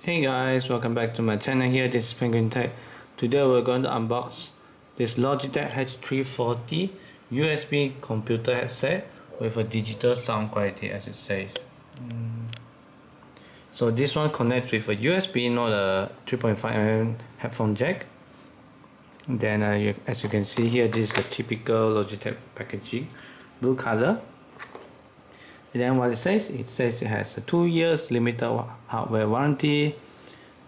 Hey guys, welcome back to my channel here. This is Penguin Tech. Today we're going to unbox this Logitech H340 USB computer headset with a digital sound quality, as it says. So this one connects with a USB, not a 3.5mm headphone jack. Then as you can see here, this is the typical Logitech packaging, blue color. And then what it says it has a 2 years limited hardware warranty.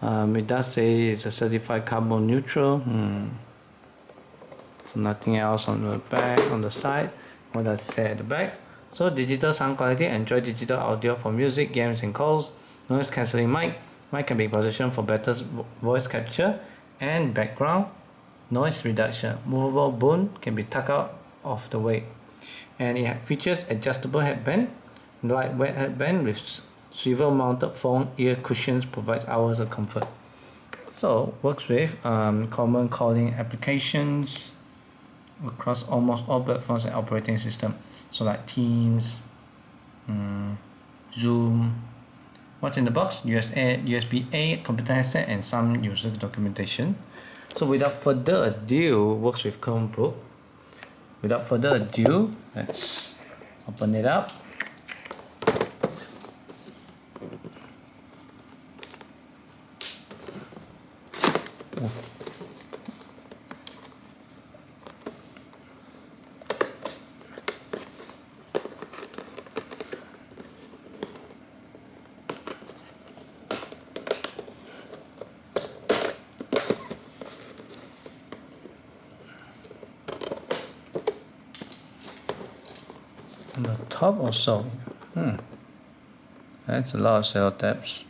It does say it's a certified carbon neutral. So nothing else on the back, on the side. What does it say at the back? So digital sound quality, enjoy digital audio for music, games and calls. Noise cancelling mic. Mic can be positioned for better voice capture and background noise reduction. Movable boom can be tucked out of the way. And it features adjustable headband. Lightweight headband with swivel mounted foam ear cushions provides hours of comfort. So works with common calling applications across almost all platforms and operating system. So like Teams, Zoom. What's in the box? USB-A computer headset and some user documentation. So without further ado, works with Chromebook. Without further ado, let's open it up. On the top also, that's a lot of cell tabs.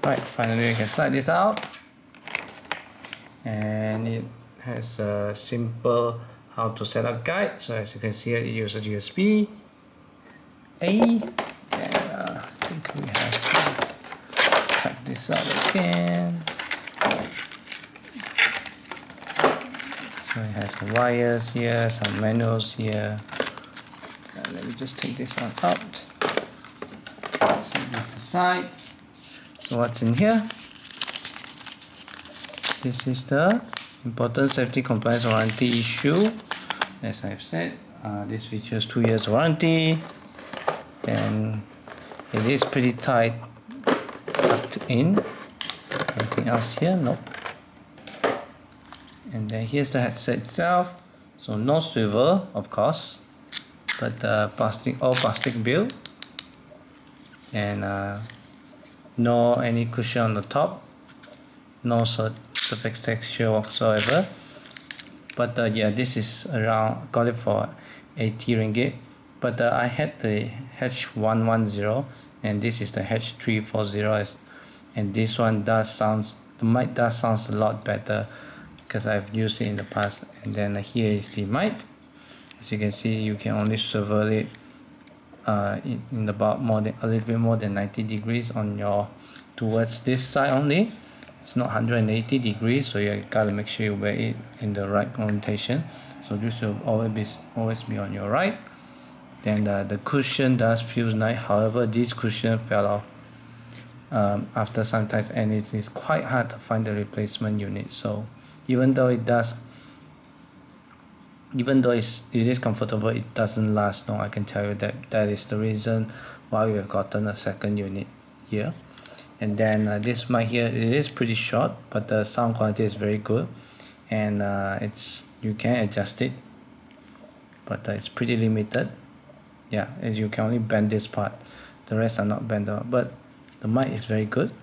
Right, finally we can slide this out, and it has a simple how to set up guide. So as you can see, it uses USB A, and I think we have to cut this out again. So it has the wires here, some manuals here. Let me just take this one out. Set this aside. So what's in here? This is the important safety compliance warranty issue. As I've said, this features 2 years warranty. Then it is pretty tight, tucked in. Anything else here? Nope. And then here's the headset itself. So no swivel, of course, but all plastic build, and no any cushion on the top, no surface texture whatsoever. But yeah, this is around, got it for 80 ringgit. But I had the H110 and this is the H340, and this one does sound, the mic does sound a lot better because I've used it in the past. And then here is the mic. As you can see, you can only swivel it in about a little bit more than 90 degrees on your towards this side only. It's not 180 degrees, so you gotta make sure you wear it in the right orientation. So this will always be on your right. Then the cushion does feel nice. However, this cushion fell off after some time, and it is quite hard to find the replacement unit. So even though it is comfortable, it doesn't last long. I can tell you that is the reason why we have gotten a second unit here. And then this mic here, it is pretty short, but the sound quality is very good, and you can adjust it, but it's pretty limited. Yeah, as you can only bend this part, the rest are not bendable. But the mic is very good,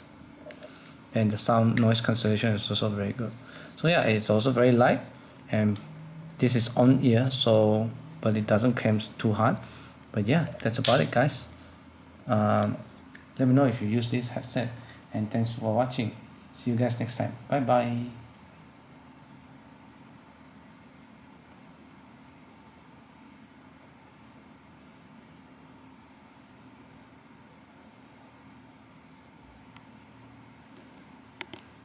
and the sound noise cancellation is also very good. So yeah, it's also very light, and this is on ear, so but it doesn't clamp too hard. But yeah, that's about it, guys. Let me know if you use this headset, and thanks for watching. See you guys next time. Bye bye.